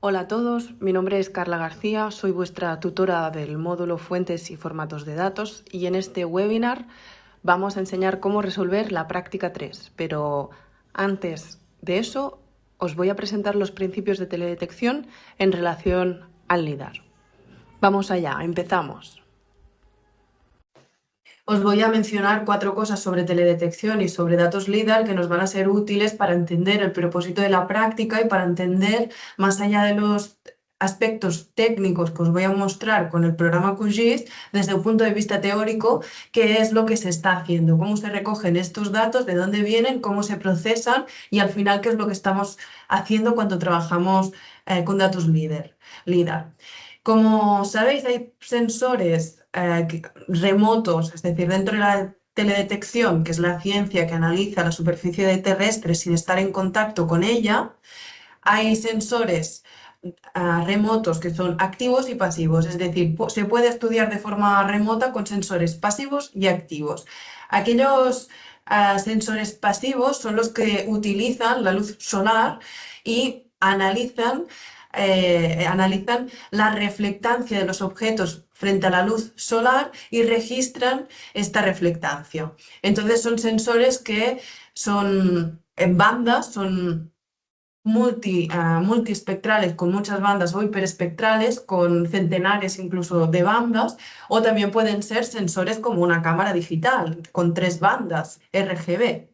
Hola a todos, mi nombre es Carla García, soy vuestra tutora del módulo Fuentes y Formatos de Datos y en este webinar vamos a enseñar cómo resolver la práctica 3, pero antes de eso os voy a presentar los principios de teledetección en relación al LIDAR. Vamos allá, empezamos. Os voy a mencionar 4 cosas sobre teledetección y sobre datos LIDAR que nos van a ser útiles para entender el propósito de la práctica y para entender, más allá de los aspectos técnicos que os voy a mostrar con el programa QGIS, desde un punto de vista teórico, qué es lo que se está haciendo, cómo se recogen estos datos, de dónde vienen, cómo se procesan y al final qué es lo que estamos haciendo cuando trabajamos con datos LIDAR. Como sabéis, hay sensores remotos, es decir, dentro de la teledetección, que es la ciencia que analiza la superficie terrestre sin estar en contacto con ella, hay sensores remotos que son activos y pasivos, es decir, se puede estudiar de forma remota con sensores pasivos y activos. Aquellos sensores pasivos son los que utilizan la luz solar y analizan la reflectancia de los objetos frente a la luz solar y registran esta reflectancia. Entonces son sensores que son en bandas, son multiespectrales con muchas bandas o hiperespectrales con centenares incluso de bandas, o también pueden ser sensores como una cámara digital con 3 bandas RGB.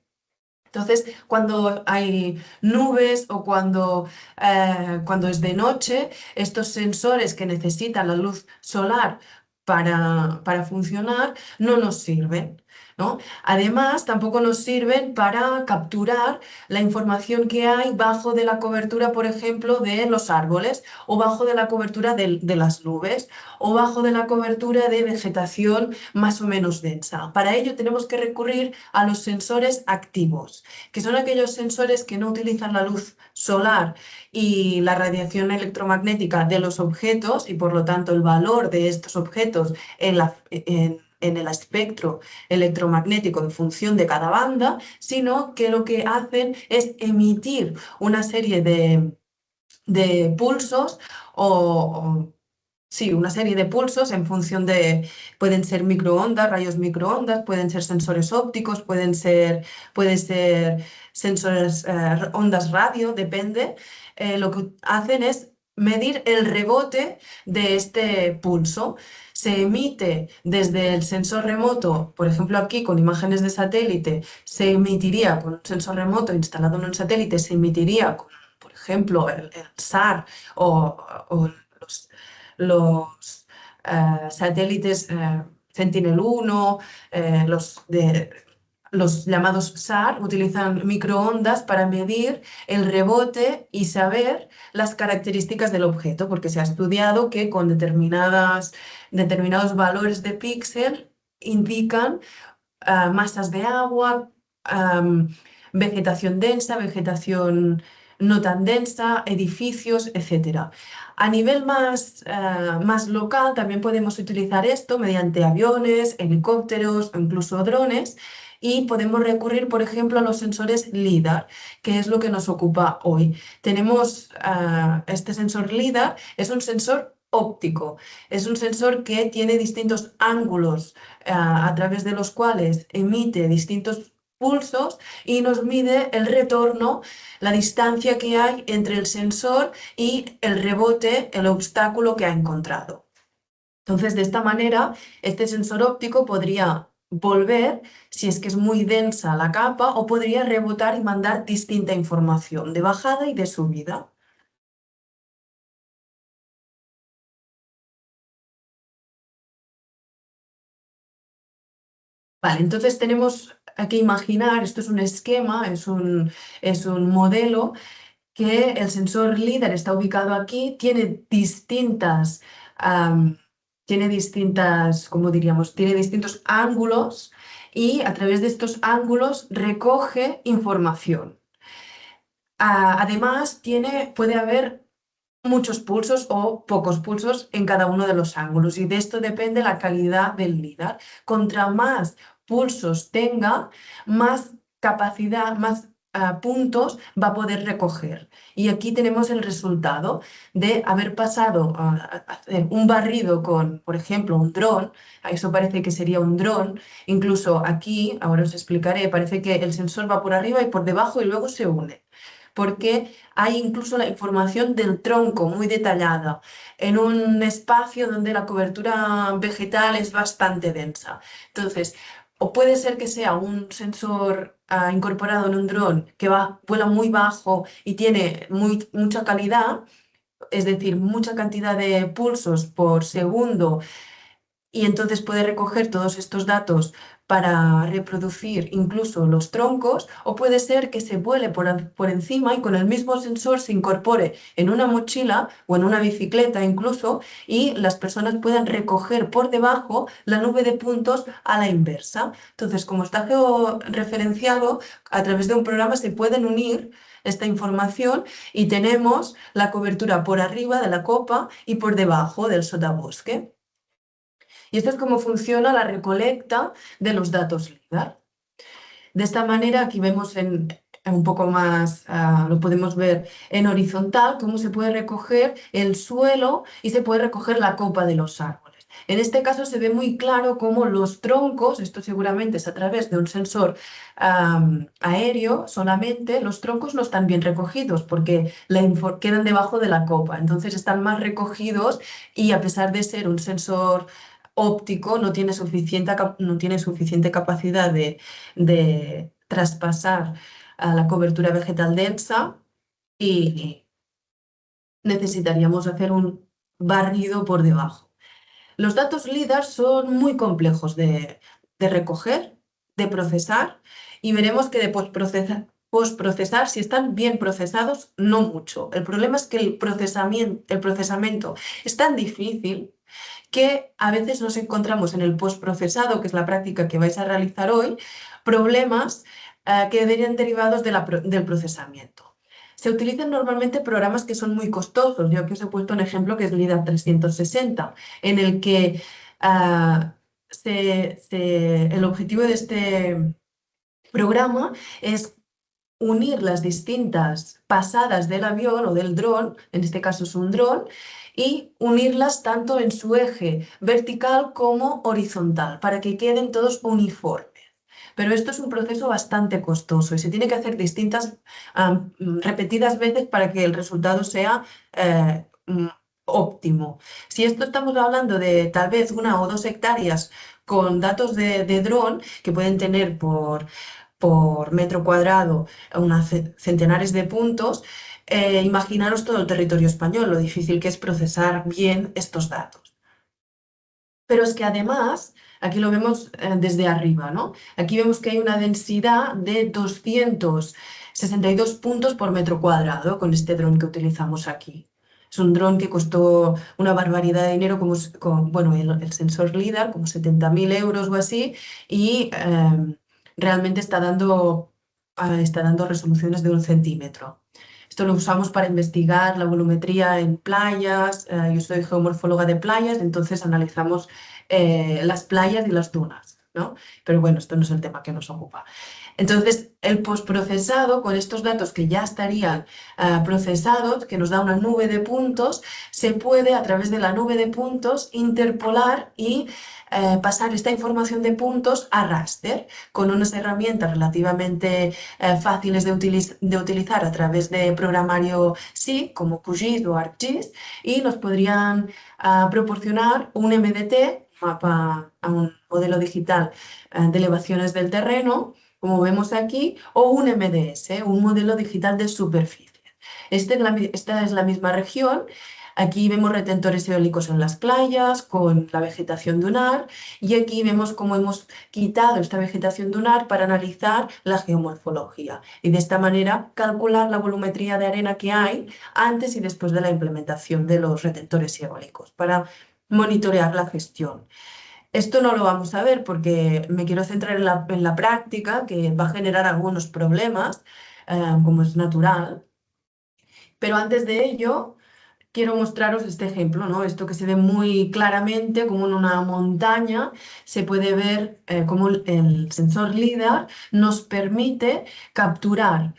Entonces, cuando hay nubes o cuando es de noche, estos sensores que necesitan la luz solar para funcionar no nos sirven, ¿no? Además, tampoco nos sirven para capturar la información que hay bajo de la cobertura, por ejemplo, de los árboles o bajo de la cobertura de las nubes o bajo de la cobertura de vegetación más o menos densa. Para ello tenemos que recurrir a los sensores activos, que son aquellos sensores que no utilizan la luz solar y la radiación electromagnética de los objetos y por lo tanto el valor de estos objetos en el espectro electromagnético en función de cada banda, sino que lo que hacen es emitir una serie de pulsos o sí, una serie de pulsos en función de, pueden ser microondas, rayos microondas, pueden ser sensores ópticos, pueden ser sensores, ondas radio, depende. Lo que hacen es medir el rebote de este pulso. Se emite desde el sensor remoto, por ejemplo aquí con imágenes de satélite, se emitiría con un sensor remoto instalado en un satélite, se emitiría con, por ejemplo, el SAR o los satélites Sentinel-1, los llamados SAR, utilizan microondas para medir el rebote y saber las características del objeto, porque se ha estudiado que con determinados valores de píxel indican masas de agua, vegetación densa, vegetación no tan densa, edificios, etc. A nivel más local también podemos utilizar esto mediante aviones, helicópteros o incluso drones y podemos recurrir, por ejemplo, a los sensores LIDAR, que es lo que nos ocupa hoy. Tenemos este sensor LIDAR, es un sensor óptico, es un sensor que tiene distintos ángulos a través de los cuales emite distintos pulsos y nos mide el retorno, la distancia que hay entre el sensor y el rebote, el obstáculo que ha encontrado. Entonces, de esta manera, este sensor óptico podría volver si es que es muy densa la capa o podría rebotar y mandar distinta información de bajada y de subida. Vale, entonces tenemos que imaginar, esto es un esquema, es un modelo que el sensor LIDAR está ubicado aquí, am, tiene distintas, ¿cómo diríamos? Tiene distintos ángulos y a través de estos ángulos recoge información. Además, puede haber muchos pulsos o pocos pulsos en cada uno de los ángulos y de esto depende la calidad del LIDAR. Contra más pulsos tenga, más capacidad, más puntos va a poder recoger. Y aquí tenemos el resultado de haber pasado a hacer un barrido con, por ejemplo, un dron. Eso parece que sería un dron. Incluso aquí, ahora os explicaré, parece que el sensor va por arriba y por debajo y luego se une. Porque hay incluso la información del tronco muy detallada en un espacio donde la cobertura vegetal es bastante densa. Entonces, o puede ser que sea un sensor incorporado en un dron que vuela muy bajo y tiene mucha calidad, es decir, mucha cantidad de pulsos por segundo, y entonces puede recoger todos estos datos para reproducir incluso los troncos, o puede ser que se vuele por encima y con el mismo sensor se incorpore en una mochila o en una bicicleta incluso, y las personas puedan recoger por debajo la nube de puntos a la inversa. Entonces, como está georreferenciado, a través de un programa se pueden unir esta información y tenemos la cobertura por arriba de la copa y por debajo del sotobosque. Y esto es cómo funciona la recolecta de los datos LIDAR. De esta manera, aquí vemos un poco más, lo podemos ver en horizontal, cómo se puede recoger el suelo y se puede recoger la copa de los árboles. En este caso se ve muy claro cómo los troncos, esto seguramente es a través de un sensor aéreo solamente, los troncos no están bien recogidos porque quedan debajo de la copa, entonces están más recogidos y a pesar de ser un sensor óptico no tiene suficiente capacidad de traspasar a la cobertura vegetal densa y necesitaríamos hacer un barrido por debajo. Los datos LIDAR son muy complejos de recoger, de procesar, y veremos que de postprocesar, si están bien procesados, no mucho. El problema es que el procesamiento es tan difícil que a veces nos encontramos en el postprocesado, que es la práctica que vais a realizar hoy, problemas que vienen derivados del procesamiento. Se utilizan normalmente programas que son muy costosos. Yo aquí os he puesto un ejemplo que es LIDAR 360, en el que el objetivo de este programa es unir las distintas pasadas del avión o del dron, en este caso es un dron, y unirlas tanto en su eje vertical como horizontal, para que queden todos uniformes. Pero esto es un proceso bastante costoso y se tiene que hacer repetidas veces para que el resultado sea óptimo. Si esto estamos hablando de tal vez 1 o 2 hectáreas con datos de dron que pueden tener por metro cuadrado unas centenares de puntos, imaginaros todo el territorio español, lo difícil que es procesar bien estos datos. Pero es que además, aquí lo vemos desde arriba, ¿no? Aquí vemos que hay una densidad de 262 puntos por metro cuadrado con este dron que utilizamos aquí. Es un dron que costó una barbaridad de dinero, bueno, el sensor LIDAR, como 70.000 euros o así, y realmente está dando resoluciones de 1 centímetro. Esto lo usamos para investigar la volumetría en playas. Yo soy geomorfóloga de playas, entonces analizamos las playas y las dunas, ¿no? Pero bueno, esto no es el tema que nos ocupa. Entonces, el postprocesado, con estos datos que ya estarían procesados, que nos da una nube de puntos, se puede, a través de la nube de puntos, interpolar y pasar esta información de puntos a raster, con unas herramientas relativamente fáciles de utilizar a través de programario C, como QGIS o ArcGIS, y nos podrían proporcionar un MDT, mapa a un modelo digital de elevaciones del terreno, como vemos aquí, o un MDS, un modelo digital de superficie. Esta es la misma región. Aquí vemos retentores eólicos en las playas con la vegetación dunar, y aquí vemos cómo hemos quitado esta vegetación dunar para analizar la geomorfología y de esta manera calcular la volumetría de arena que hay antes y después de la implementación de los retentores eólicos para monitorear la gestión. Esto no lo vamos a ver porque me quiero centrar en la práctica, que va a generar algunos problemas, como es natural. Pero antes de ello, quiero mostraros este ejemplo, ¿no? Esto que se ve muy claramente como en una montaña, se puede ver cómo el sensor LiDAR nos permite capturar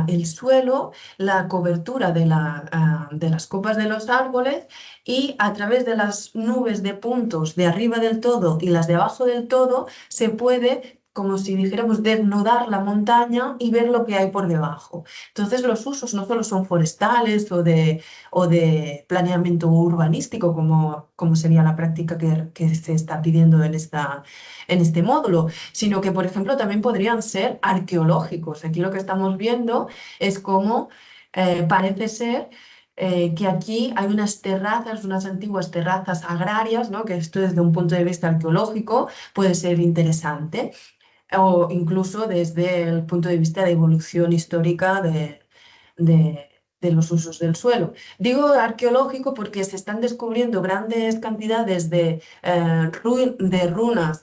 el suelo, la cobertura de las copas de los árboles y a través de las nubes de puntos de arriba del todo y las de abajo del todo se puede, como si dijéramos, desnudar la montaña y ver lo que hay por debajo. Entonces los usos no solo son forestales o de planeamiento urbanístico, como sería la práctica que se está pidiendo en este módulo, sino que, por ejemplo, también podrían ser arqueológicos. Aquí lo que estamos viendo es cómo parece ser que aquí hay unas terrazas, unas antiguas terrazas agrarias, ¿no? Que esto desde un punto de vista arqueológico puede ser interesante, o incluso desde el punto de vista de evolución histórica de los usos del suelo. Digo arqueológico porque se están descubriendo grandes cantidades de runas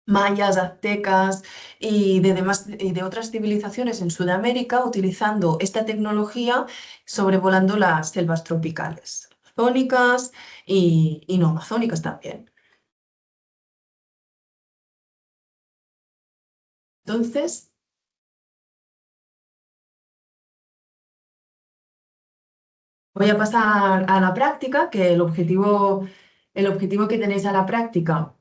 mayas, aztecas y de otras civilizaciones en Sudamérica utilizando esta tecnología sobrevolando las selvas tropicales, amazónicas y no amazónicas también. Entonces, voy a pasar a la práctica, que el objetivo que tenéis a la práctica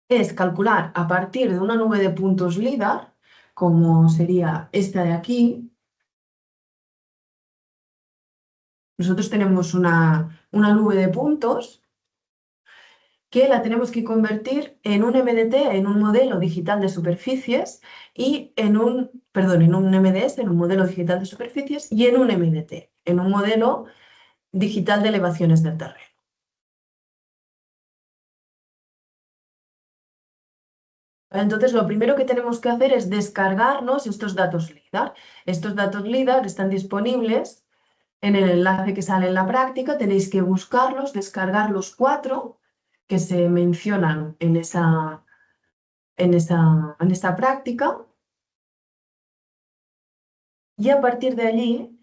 es calcular a partir de una nube de puntos LIDAR, como sería esta de aquí. Nosotros tenemos una nube de puntos que la tenemos que convertir en un MDT, en un modelo digital de superficies, y en un MDS, en un modelo digital de superficies, y en un MDT, en un modelo digital de elevaciones del terreno. Entonces, lo primero que tenemos que hacer es descargarnos estos datos LIDAR. Estos datos LIDAR están disponibles en el enlace que sale en la práctica. Tenéis que buscarlos, descargar los 4 que se mencionan en esta práctica. Y a partir de allí,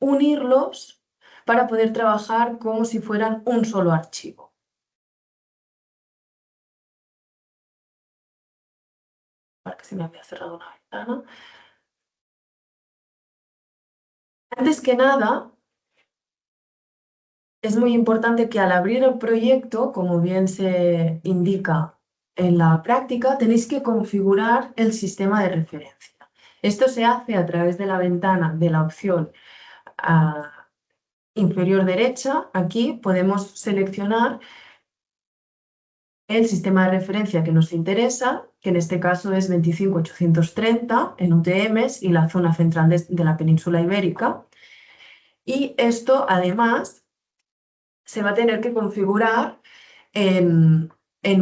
unirlos para poder trabajar como si fueran un solo archivo. Para que se me había cerrado una ventana. Antes que nada, es muy importante que al abrir el proyecto, como bien se indica en la práctica, tenéis que configurar el sistema de referencia. Esto se hace a través de la ventana de la opción inferior derecha. Aquí podemos seleccionar el sistema de referencia que nos interesa, que en este caso es 25830 en UTMs y la zona central de la península ibérica. Y esto además se va a tener que configurar en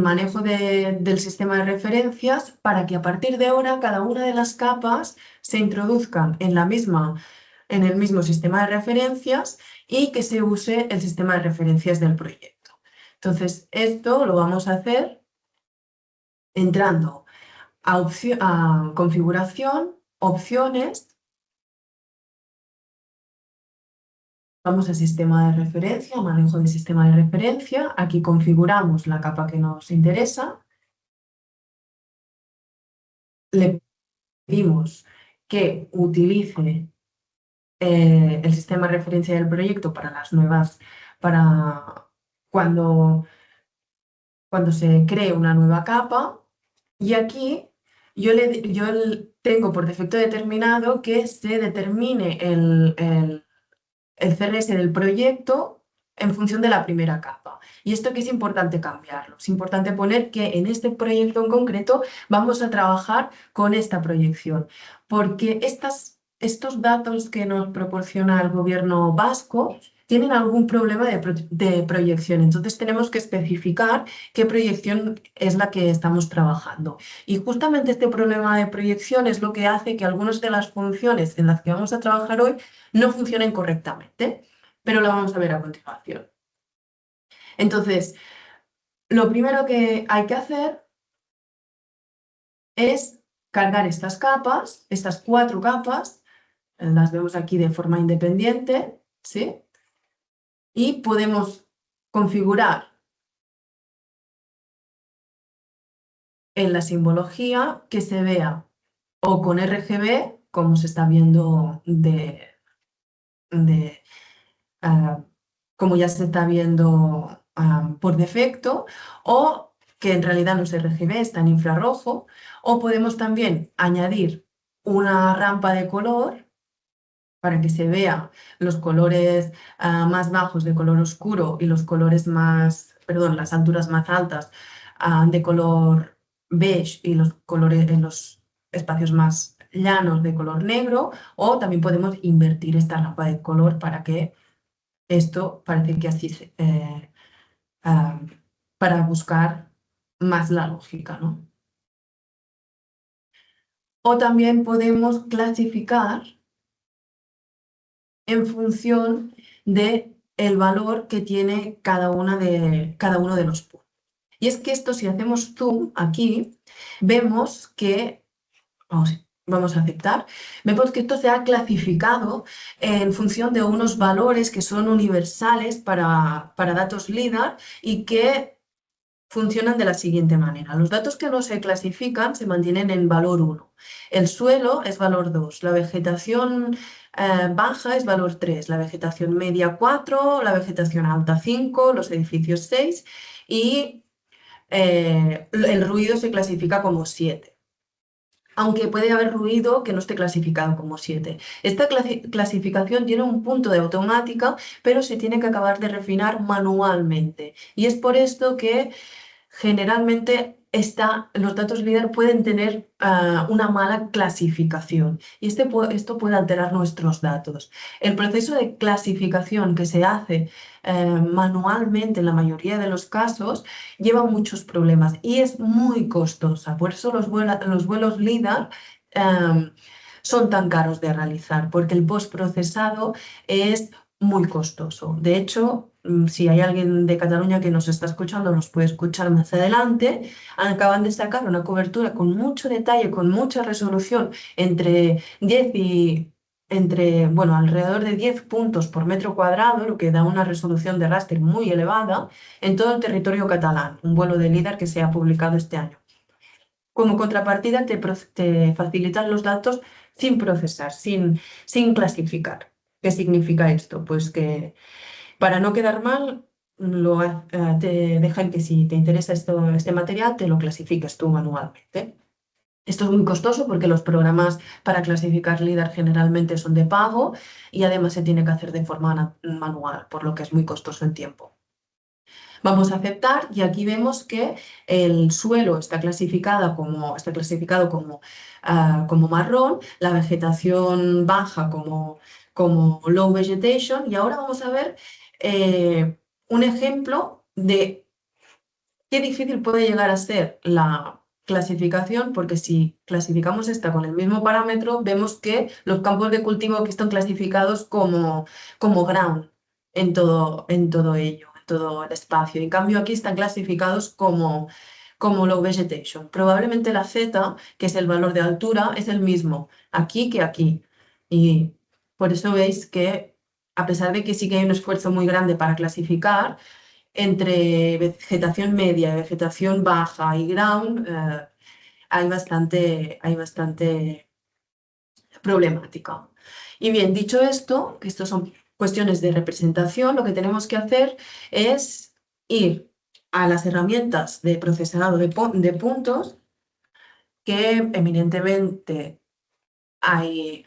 manejo del sistema de referencias para que a partir de ahora cada una de las capas se introduzcan en el mismo sistema de referencias y que se use el sistema de referencias del proyecto. Entonces, esto lo vamos a hacer entrando a configuración, opciones, vamos a sistema de referencia, manejo de sistema de referencia, aquí configuramos la capa que nos interesa, le pedimos que utilice el sistema de referencia del proyecto para las nuevas, para cuando se cree una nueva capa, y aquí yo tengo por defecto determinado que se determine el CRS del proyecto en función de la primera capa. Y esto que es importante cambiarlo. Es importante poner que en este proyecto en concreto vamos a trabajar con esta proyección, porque estos datos que nos proporciona el gobierno vasco tienen algún problema de proyección. Entonces tenemos que especificar qué proyección es la que estamos trabajando. Y justamente este problema de proyección es lo que hace que algunas de las funciones en las que vamos a trabajar hoy no funcionen correctamente, pero lo vamos a ver a continuación. Entonces, lo primero que hay que hacer es cargar estas capas, estas 4 capas, las vemos aquí de forma independiente, ¿sí? Y podemos configurar en la simbología que se vea o con RGB, como se está viendo ah, como ya se está viendo por defecto, o que en realidad no es RGB, está en infrarrojo, o podemos también añadir una rampa de color para que se vea los colores más bajos de color oscuro y los colores más, perdón, las alturas más altas de color beige y los colores en los espacios más llanos de color negro, o también podemos invertir esta rampa de color para que esto parece que así ah, para buscar más la lógica, ¿no? O también podemos clasificar en función de el valor que tiene cada uno de los puntos. Y es que esto, si hacemos zoom aquí, vemos que, vamos a aceptar, vemos que esto se ha clasificado en función de unos valores que son universales para datos LIDAR y que funcionan de la siguiente manera. Los datos que no se clasifican se mantienen en valor 1. El suelo es valor 2, la vegetación baja es valor 3, la vegetación media 4, la vegetación alta 5, los edificios 6 y el ruido se clasifica como 7. Aunque puede haber ruido que no esté clasificado como 7. Esta clasificación tiene un punto de automática, pero se tiene que acabar de refinar manualmente. Y es por esto que generalmente los datos LIDAR pueden tener una mala clasificación y esto puede alterar nuestros datos. El proceso de clasificación que se hace manualmente en la mayoría de los casos lleva muchos problemas y es muy costosa. Por eso los vuelos LIDAR son tan caros de realizar, porque el postprocesado es muy costoso. De hecho, si hay alguien de Cataluña que nos está escuchando, nos puede escuchar más adelante. Acaban de sacar una cobertura con mucho detalle, con mucha resolución, bueno, alrededor de 10 puntos por metro cuadrado, lo que da una resolución de raster muy elevada en todo el territorio catalán, un vuelo de LIDAR que se ha publicado este año. Como contrapartida, te facilitan los datos sin procesar, sin clasificar. ¿Qué significa esto? Pues que para no quedar mal, te dejan que si te interesa este material, te lo clasifiques tú manualmente. Esto es muy costoso porque los programas para clasificar LIDAR generalmente son de pago y además se tiene que hacer de forma manual, por lo que es muy costoso en tiempo. Vamos a aceptar y aquí vemos que el suelo está clasificado como marrón, la vegetación baja como low vegetation y ahora vamos a ver un ejemplo de qué difícil puede llegar a ser la clasificación, porque si clasificamos esta con el mismo parámetro, vemos que los campos de cultivo que están clasificados como ground en todo ello, en todo el espacio. En cambio, aquí están clasificados como low vegetation. Probablemente la Z, que es el valor de altura, es el mismo aquí que aquí. Y por eso veis que, a pesar de que sí que hay un esfuerzo muy grande para clasificar, entre vegetación media y vegetación baja y ground hay bastante problemática. Y bien, dicho esto, que esto son cuestiones de representación, lo que tenemos que hacer es ir a las herramientas de procesado de puntos, que eminentemente hay,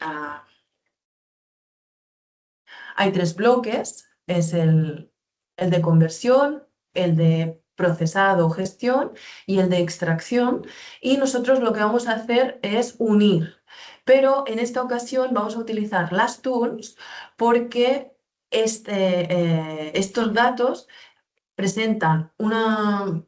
hay 3 bloques, es el de conversión, el de procesado o gestión y el de extracción. Y nosotros lo que vamos a hacer es unir. Pero en esta ocasión vamos a utilizar las tools porque estos datos presentan una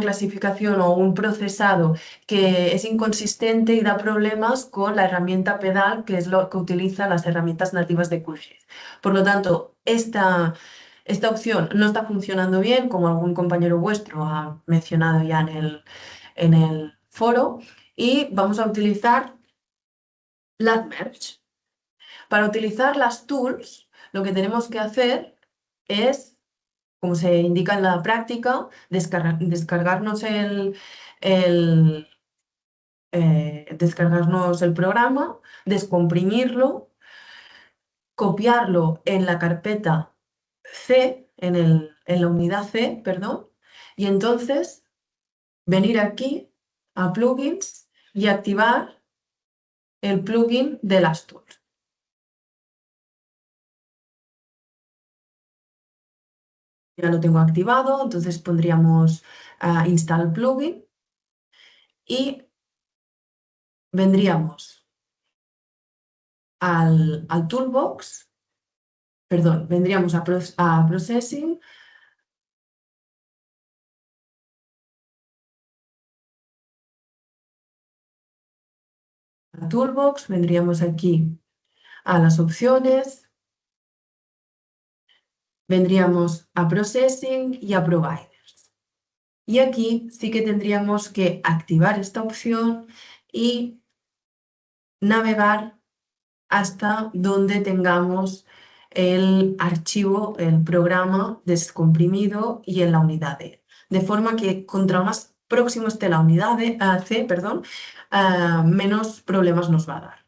clasificación o un procesado que es inconsistente y da problemas con la herramienta pedal, que es lo que utilizan las herramientas nativas de QGIS. Por lo tanto, esta opción no está funcionando bien, como algún compañero vuestro ha mencionado ya en el foro y vamos a utilizar las merge. Para utilizar las tools, lo que tenemos que hacer es, como se indica en la práctica, descargarnos descargarnos el programa, descomprimirlo, copiarlo en la carpeta C, en la unidad C, perdón, y entonces venir aquí a plugins y activar el plugin de las tools. Ya lo tengo activado, entonces pondríamos install plugin y vendríamos al toolbox, perdón, vendríamos a processing, a toolbox, vendríamos aquí a las opciones, vendríamos a processing y a providers. Y aquí sí que tendríamos que activar esta opción y navegar hasta donde tengamos el archivo, el programa descomprimido y en la unidad D. De forma que contra más próximo esté la unidad C, perdón, menos problemas nos va a dar.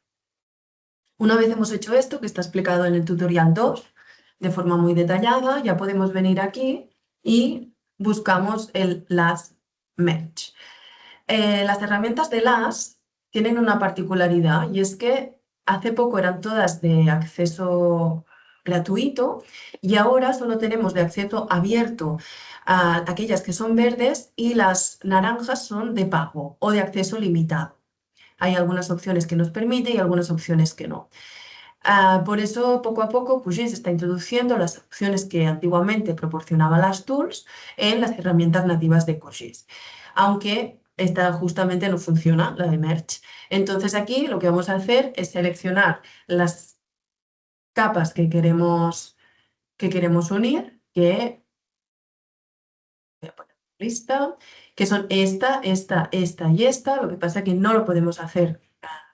Una vez hemos hecho esto, que está explicado en el tutorial 2, de forma muy detallada, ya podemos venir aquí y buscamos el Last Merge. Las herramientas de LAS tienen una particularidad y es que hace poco eran todas de acceso gratuito y ahora solo tenemos de acceso abierto a aquellas que son verdes y las naranjas son de pago o de acceso limitado. Hay algunas opciones que nos permite y algunas opciones que no. Por eso, poco a poco, QGIS está introduciendo las opciones que antiguamente proporcionaba las tools en las herramientas nativas de QGIS, aunque esta justamente no funciona, la de Merge. Entonces aquí lo que vamos a hacer es seleccionar las capas que queremos unir, que voy a poner lista, que son esta y esta. Lo que pasa es que no lo podemos hacer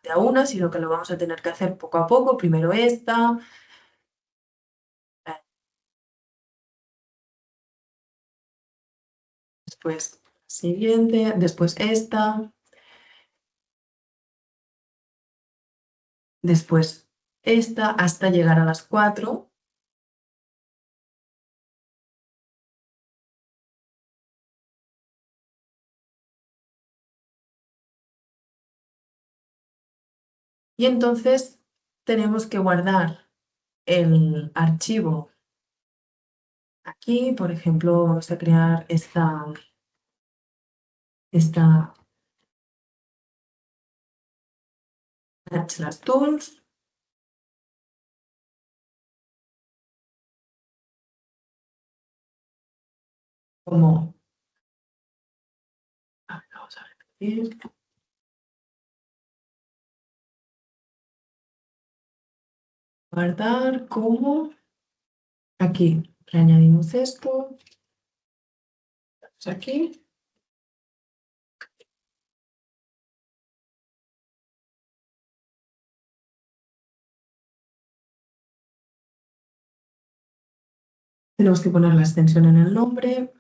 de a una, sino que lo vamos a tener que hacer poco a poco. Primero esta, después siguiente, después esta, después esta, hasta llegar a las 4. Y entonces tenemos que guardar el archivo aquí. Por ejemplo, vamos a crear esta las tools. Como, a ver, vamos a repetir. Guardar como, aquí le añadimos esto, aquí. Tenemos que poner la extensión en el nombre.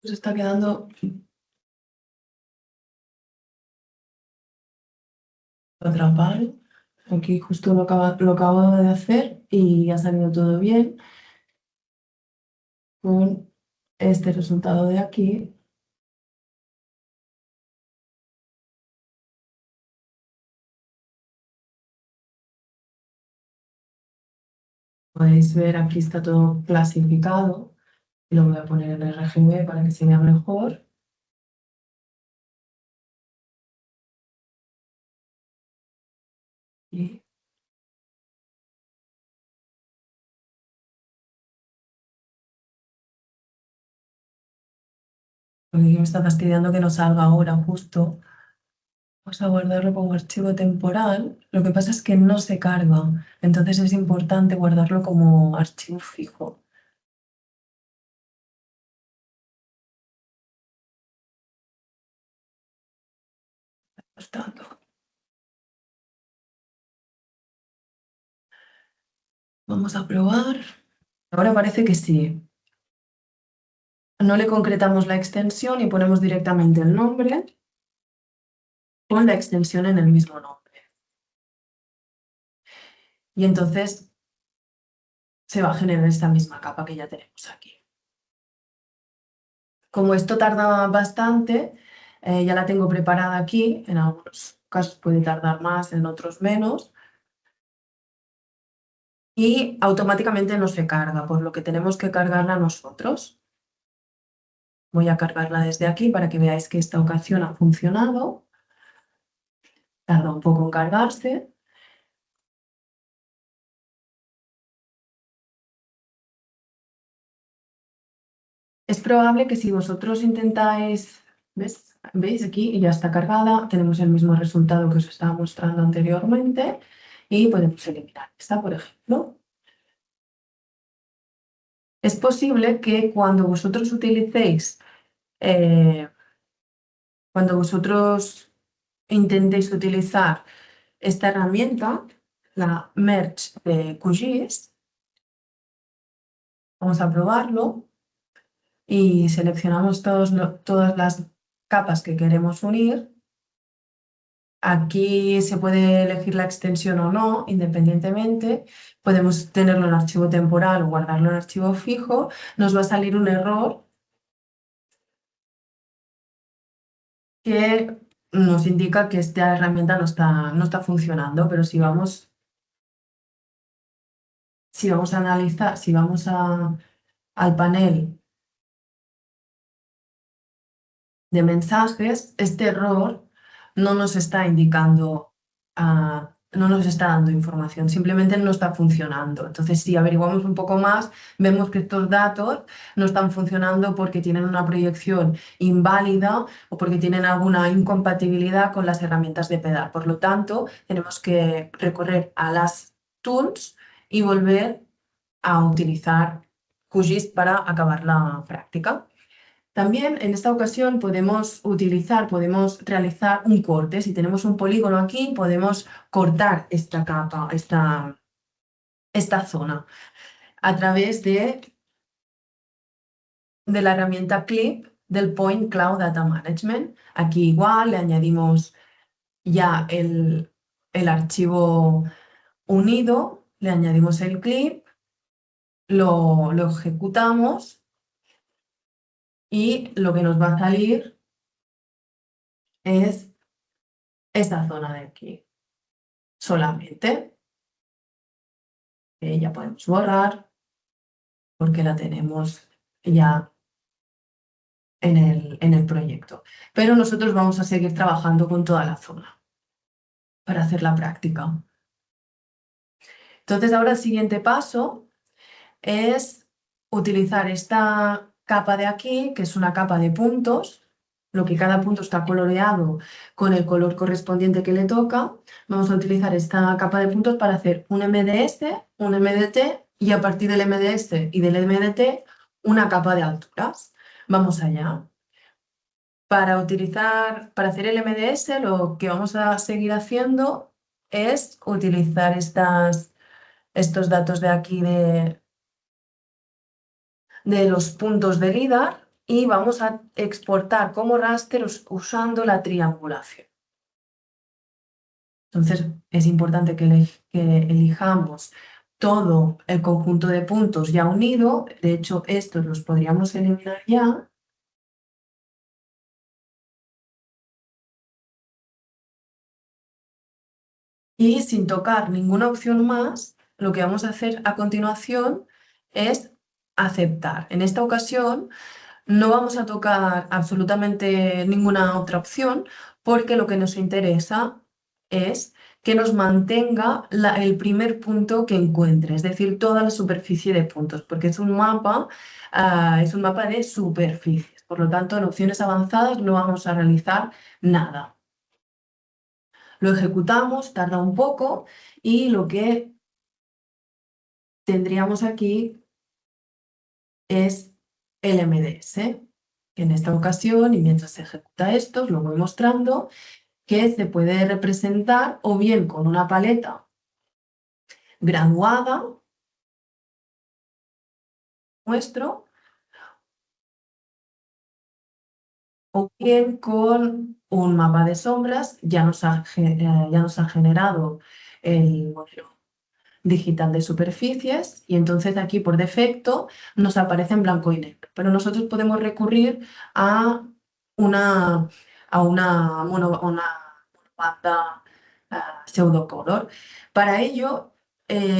Nos está quedando atrapado. Aquí justo lo acabo de hacer y ha salido todo bien con este resultado de aquí. Podéis ver aquí está todo clasificado. Lo voy a poner en RGB para que se vea mejor. Y porque aquí me está fastidiando que no salga ahora justo. Vamos a guardarlo como archivo temporal. Lo que pasa es que no se carga. Entonces es importante guardarlo como archivo fijo. Costando. Vamos a probar. Ahora parece que sí. No le concretamos la extensión y ponemos directamente el nombre con la extensión en el mismo nombre. Y entonces se va a generar esta misma capa que ya tenemos aquí. Como esto tarda bastante, ya la tengo preparada aquí. En algunos casos puede tardar más, en otros menos. Y automáticamente no se carga, por lo que tenemos que cargarla nosotros. Voy a cargarla desde aquí para que veáis que esta ocasión ha funcionado. Tarda un poco en cargarse. Es probable que si vosotros intentáis, ¿veis aquí? Ya está cargada, tenemos el mismo resultado que os estaba mostrando anteriormente y podemos eliminar esta, por ejemplo. Es posible que eh, cuando vosotros intentéis utilizar esta herramienta, la Merge de QGIS, vamos a probarlo y seleccionamos todas las capas que queremos unir. Aquí se puede elegir la extensión o no, independientemente. Podemos tenerlo en archivo temporal o guardarlo en archivo fijo. Nos va a salir un error que nos indica que esta herramienta no está funcionando, pero si vamos a analizar, si vamos al panel de mensajes, este error no nos está indicando, no nos está dando información, simplemente no está funcionando. Entonces, si averiguamos un poco más, vemos que estos datos no están funcionando porque tienen una proyección inválida o porque tienen alguna incompatibilidad con las herramientas de PEDAR. Por lo tanto, tenemos que recorrer a las tools y volver a utilizar QGIS para acabar la práctica. También en esta ocasión podemos realizar un corte. Si tenemos un polígono aquí, podemos cortar esta capa, esta zona, a través de la herramienta Clip del Point Cloud Data Management. Aquí igual le añadimos ya el archivo unido, le añadimos el clip, lo ejecutamos y lo que nos va a salir es esta zona de aquí solamente. Ya podemos borrar porque la tenemos ya en el proyecto. Pero nosotros vamos a seguir trabajando con toda la zona para hacer la práctica. Entonces ahora el siguiente paso es utilizar esta capa de aquí, que es una capa de puntos, lo que cada punto está coloreado con el color correspondiente que le toca. Vamos a utilizar esta capa de puntos para hacer un MDS, un MDT y a partir del MDS y del MDT una capa de alturas. Vamos allá. Para hacer el MDS, lo que vamos a seguir haciendo es utilizar estos datos de aquí de los puntos de LIDAR y vamos a exportar como raster usando la triangulación. Entonces es importante que elijamos todo el conjunto de puntos ya unido. De hecho, estos los podríamos eliminar ya. Y sin tocar ninguna opción más, lo que vamos a hacer a continuación es aceptar. En esta ocasión no vamos a tocar absolutamente ninguna otra opción porque lo que nos interesa es que nos mantenga el primer punto que encuentre, es decir, toda la superficie de puntos, porque es un mapa de superficies. Por lo tanto, en opciones avanzadas no vamos a realizar nada. Lo ejecutamos, tarda un poco y lo que tendríamos aquí es el MDS, que en esta ocasión, y mientras se ejecuta esto, os lo voy mostrando, que se puede representar o bien con una paleta graduada, muestro, o bien con un mapa de sombras, ya nos ha generado el modelo digital de superficies y entonces aquí por defecto nos aparece en blanco y negro. Pero nosotros podemos recurrir a una, una banda pseudocolor. Para ello,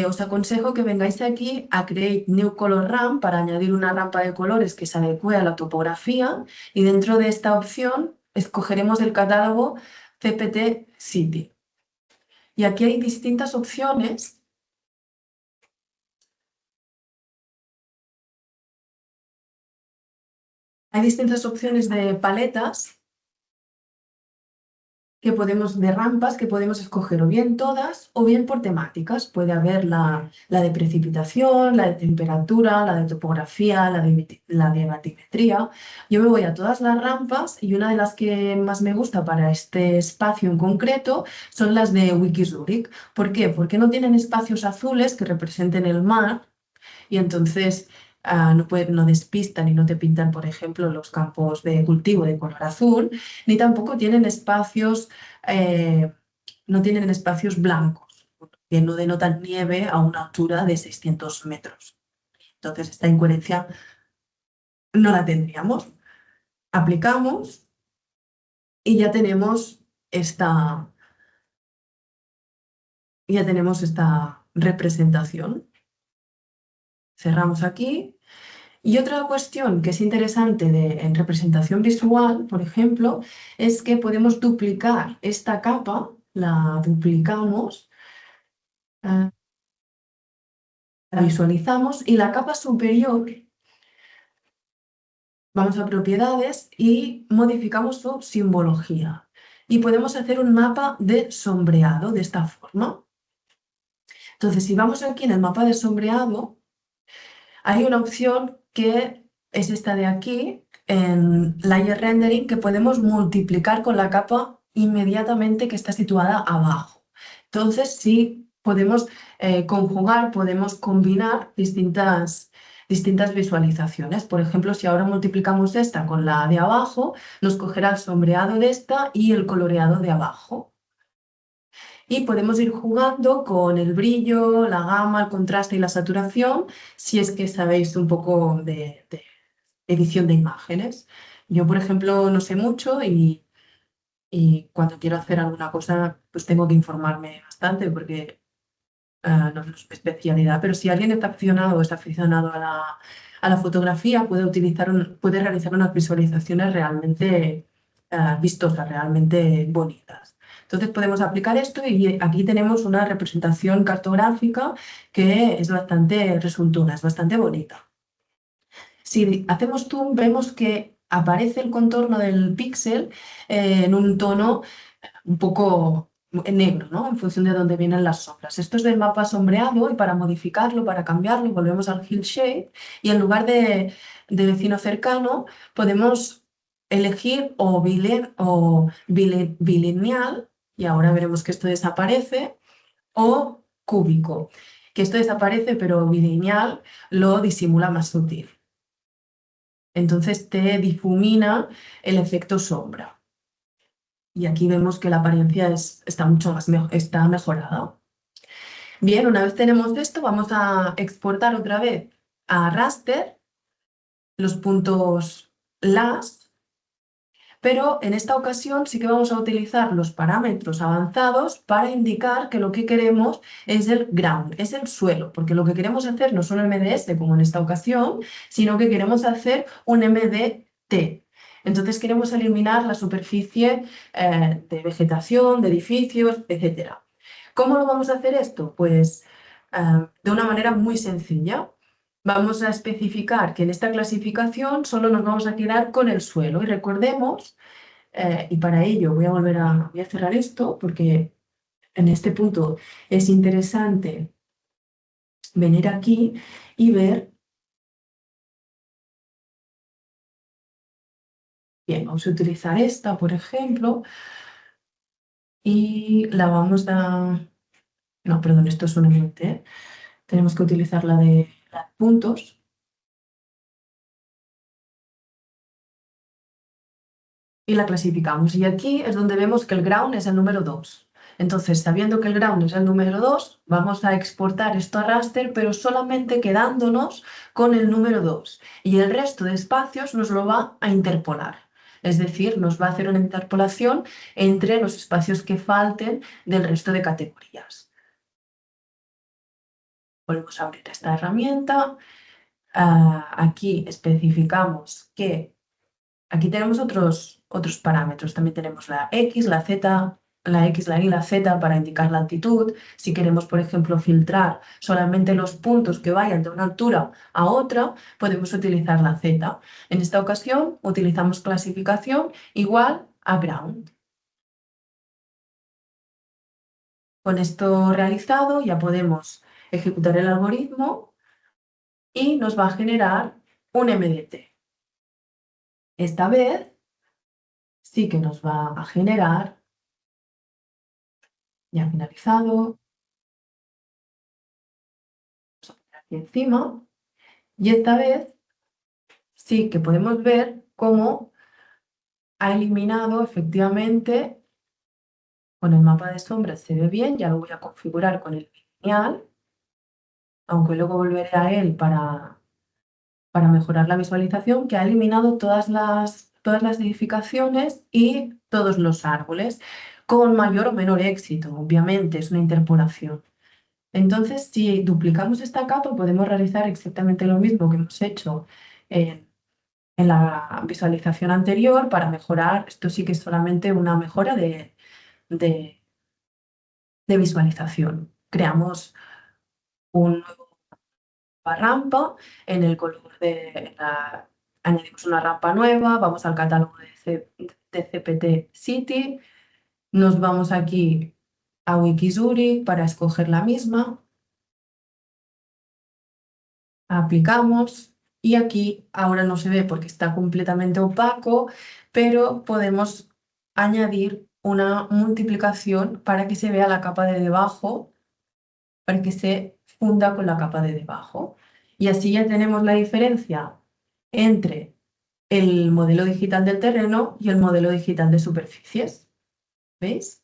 os aconsejo que vengáis aquí a Create New Color Ramp para añadir una rampa de colores que se adecue a la topografía y dentro de esta opción escogeremos el catálogo CPT City. Y aquí hay distintas opciones. Hay distintas opciones de paletas de rampas que podemos escoger o bien todas o bien por temáticas. Puede haber la de precipitación, la de temperatura, la de topografía, la de batimetría. Yo me voy a todas las rampas y una de las que más me gusta para este espacio en concreto son las de Wikizurich. ¿Por qué? Porque no tienen espacios azules que representen el mar y entonces no despistan y no te pintan, por ejemplo, los campos de cultivo de color azul, ni tampoco tienen eh, no tienen espacios blancos, que no denotan nieve a una altura de 600 metros. Entonces, esta incoherencia no la tendríamos. Aplicamos y ya tenemos esta representación. Cerramos aquí. Y otra cuestión que es interesante en representación visual, por ejemplo, es que podemos duplicar esta capa, la duplicamos, la visualizamos y la capa superior, vamos a propiedades y modificamos su simbología. Y podemos hacer un mapa de sombreado de esta forma. Entonces, si vamos aquí en el mapa de sombreado, hay una opción que es esta de aquí, en Layer Rendering, que podemos multiplicar con la capa inmediatamente que está situada abajo. Entonces, sí podemos conjugar, podemos combinar distintas visualizaciones. Por ejemplo, si ahora multiplicamos esta con la de abajo, nos cogerá el sombreado de esta y el coloreado de abajo. Y podemos ir jugando con el brillo, la gama, el contraste y la saturación, si es que sabéis un poco de edición de imágenes. Yo, por ejemplo, no sé mucho y cuando quiero hacer alguna cosa, pues tengo que informarme bastante porque no es mi especialidad. Pero si alguien está aficionado o está aficionado a la fotografía, puede realizar unas visualizaciones realmente vistosas, realmente bonitas. Entonces podemos aplicar esto y aquí tenemos una representación cartográfica que es bastante resultona, es bastante bonita. Si hacemos zoom, vemos que aparece el contorno del píxel en un tono un poco negro, ¿no? En función de dónde vienen las sombras. Esto es del mapa sombreado y para modificarlo, para cambiarlo, volvemos al Hill Shape y en lugar de vecino cercano podemos elegir bilineal, y ahora veremos que esto desaparece, o cúbico, que esto desaparece pero bilineal lo disimula más sutil. Entonces te difumina el efecto sombra. Y aquí vemos que la apariencia está mucho más está mejorada. Bien, una vez tenemos esto, vamos a exportar otra vez a raster los puntos LAS, pero en esta ocasión sí que vamos a utilizar los parámetros avanzados para indicar que lo que queremos es el ground, es el suelo, porque lo que queremos hacer no es un MDS como en esta ocasión, sino que queremos hacer un MDT. Entonces queremos eliminar la superficie de vegetación, de edificios, etc. ¿Cómo lo vamos a hacer esto? Pues de una manera muy sencilla. Vamos a especificar que en esta clasificación solo nos vamos a quedar con el suelo. Y recordemos, y para ello voy a cerrar esto porque en este punto es interesante venir aquí y ver. Bien, vamos a utilizar esta, por ejemplo, y la vamos a... No, perdón, esto es un MT. Tenemos que utilizar la de puntos. Y la clasificamos. Y aquí es donde vemos que el ground es el número 2. Entonces, sabiendo que el ground es el número 2, vamos a exportar esto a raster, pero solamente quedándonos con el número 2. Y el resto de espacios nos lo va a interpolar. Es decir, nos va a hacer una interpolación entre los espacios que falten del resto de categorías. Volvemos a abrir esta herramienta. Aquí especificamos que aquí tenemos otros parámetros. También tenemos la X, la Z, la X, la Y, la Z para indicar la altitud. Si queremos, por ejemplo, filtrar solamente los puntos que vayan de una altura a otra, podemos utilizar la Z. En esta ocasión utilizamos clasificación igual a ground. Con esto realizado ya podemos ejecutar el algoritmo y nos va a generar un MDT. Esta vez sí que nos va a generar, ya finalizado, aquí encima, y esta vez sí que podemos ver cómo ha eliminado efectivamente, con el mapa de sombras se ve bien, ya lo voy a configurar con el lineal, aunque luego volveré a él para mejorar la visualización, que ha eliminado todas las edificaciones y todos los árboles, con mayor o menor éxito, obviamente, es una interpolación. Entonces, si duplicamos esta capa, podemos realizar exactamente lo mismo que hemos hecho en la visualización anterior para mejorar. Esto sí que es solamente una mejora de visualización. Creamos una rampa en el color añadimos una rampa nueva, vamos al catálogo de CPT City, nos vamos aquí a Wikizuri para escoger la misma, aplicamos y aquí ahora no se ve porque está completamente opaco, pero podemos añadir una multiplicación para que se vea la capa de debajo, para que se funda con la capa de debajo. Y así ya tenemos la diferencia entre el modelo digital del terreno y el modelo digital de superficies. ¿Veis?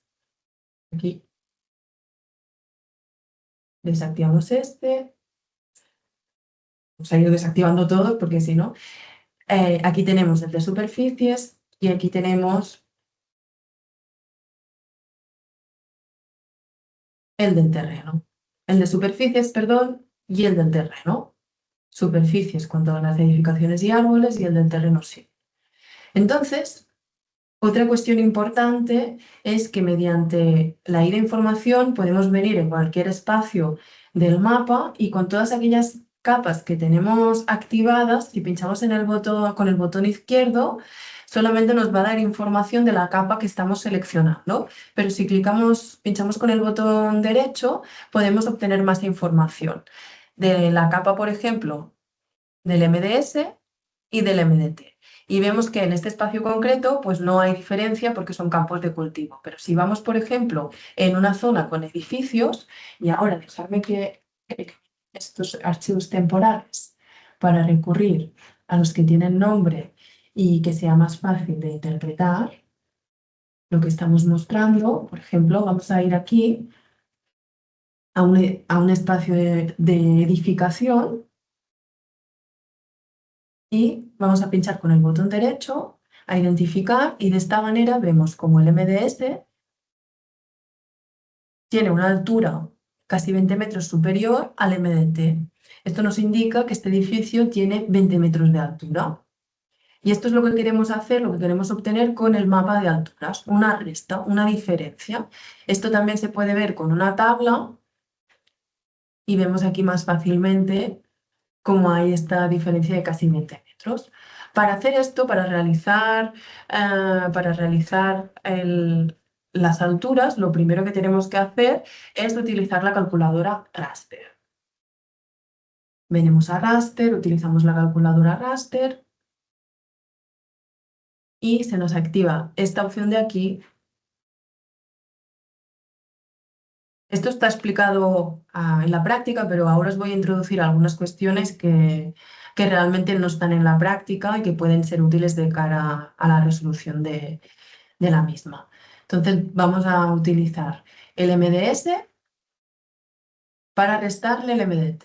Aquí desactivamos este. Vamos a ir desactivando todos porque si no... aquí tenemos el de superficies y aquí tenemos el del terreno. El de superficies, perdón, y el del terreno. Superficies cuanto a las edificaciones y árboles y el del terreno sí. Entonces, otra cuestión importante es que mediante la ida información podemos venir en cualquier espacio del mapa y con todas aquellas capas que tenemos activadas, si pinchamos en el botón, con el botón izquierdo, solamente nos va a dar información de la capa que estamos seleccionando, pero si pinchamos con el botón derecho, podemos obtener más información de la capa, por ejemplo, del MDS y del MDT. Y vemos que en este espacio concreto pues no hay diferencia porque son campos de cultivo. Pero si vamos, por ejemplo, en una zona con edificios, y ahora dejarme que estos archivos temporales para recurrir a los que tienen nombre y que sea más fácil de interpretar, lo que estamos mostrando. Por ejemplo, vamos a ir aquí a un espacio de edificación y vamos a pinchar con el botón derecho a identificar y de esta manera vemos como el MDS tiene una altura casi 20 metros superior al MDT. Esto nos indica que este edificio tiene 20 metros de altura. Y esto es lo que queremos hacer, lo que queremos obtener con el mapa de alturas, una resta, una diferencia. Esto también se puede ver con una tabla y vemos aquí más fácilmente cómo hay esta diferencia de casi 20 metros. Para hacer esto, para realizar las alturas, lo primero que tenemos que hacer es utilizar la calculadora raster. Venimos a raster, utilizamos la calculadora raster y se nos activa esta opción de aquí. Esto está explicado en la práctica, pero ahora os voy a introducir algunas cuestiones que realmente no están en la práctica y que pueden ser útiles de cara a la resolución de la misma. Entonces vamos a utilizar el MDS para restarle el MDT.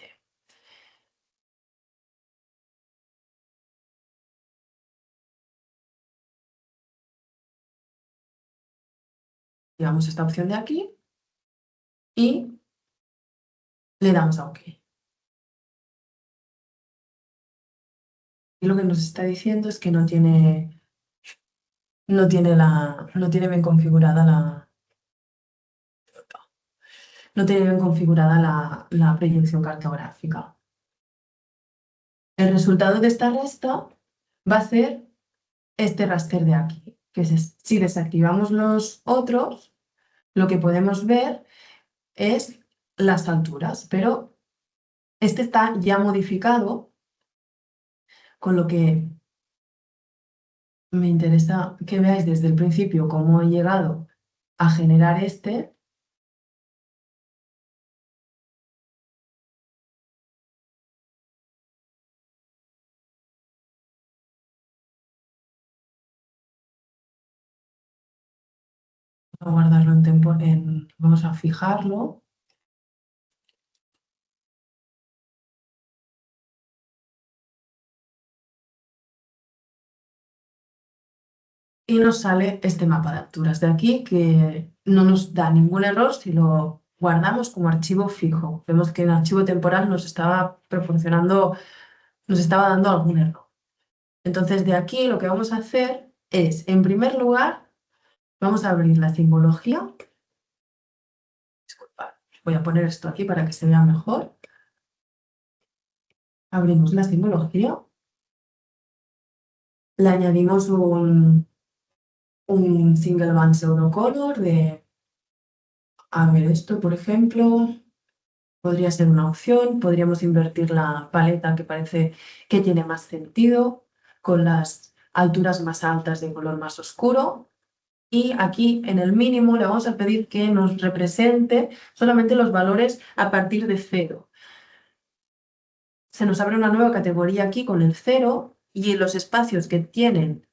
Llevamos esta opción de aquí y le damos a OK. Y lo que nos está diciendo es que no tiene bien configurada la proyección cartográfica. El resultado de esta resta va a ser este raster de aquí, que si desactivamos los otros, lo que podemos ver es las alturas, pero este está ya modificado, con lo que me interesa que veáis desde el principio cómo he llegado a generar este. Vamos a guardarlo vamos a fijarlo. Y nos sale este mapa de alturas de aquí que no nos da ningún error si lo guardamos como archivo fijo. Vemos que en archivo temporal nos estaba dando algún error. Entonces de aquí lo que vamos a hacer es, en primer lugar, vamos a abrir la simbología. Disculpad, voy a poner esto aquí para que se vea mejor. Abrimos la simbología. Le añadimos un single band pseudocolor a ver, esto, por ejemplo, podría ser una opción. Podríamos invertir la paleta que parece que tiene más sentido, con las alturas más altas de color más oscuro. Y aquí en el mínimo le vamos a pedir que nos represente solamente los valores a partir de 0. Se nos abre una nueva categoría aquí con el 0 y en los espacios que tienen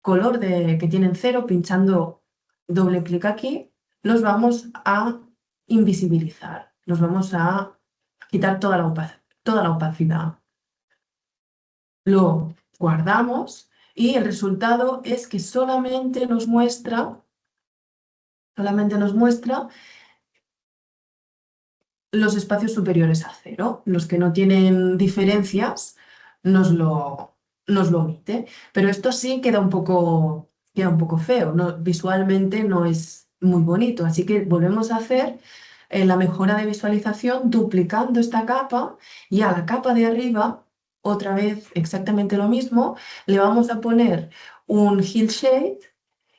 que tienen 0, pinchando doble clic aquí, los vamos a invisibilizar. Los vamos a quitar toda la opacidad. Lo guardamos y el resultado es que solamente nos muestra los espacios superiores a 0. Los que no tienen diferencias nos lo omite. Pero esto sí queda un poco feo, ¿no? Visualmente no es muy bonito. Así que volvemos a hacer la mejora de visualización duplicando esta capa y a la capa de arriba, otra vez exactamente lo mismo, le vamos a poner un Hillshade.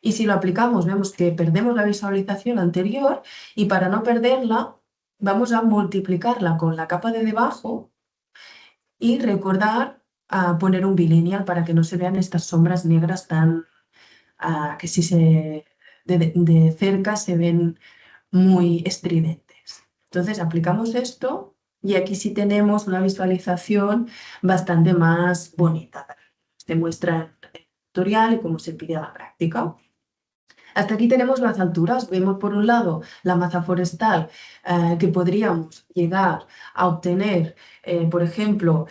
Y si lo aplicamos, vemos que perdemos la visualización anterior y para no perderla, vamos a multiplicarla con la capa de debajo y recordar a poner un bilineal para que no se vean estas sombras negras que si de cerca se ven muy estridentes. Entonces aplicamos esto y aquí sí tenemos una visualización bastante más bonita. Se muestra en el tutorial y cómo se pide a la práctica. Hasta aquí tenemos las alturas. Vemos por un lado la masa forestal que podríamos llegar a obtener, por ejemplo,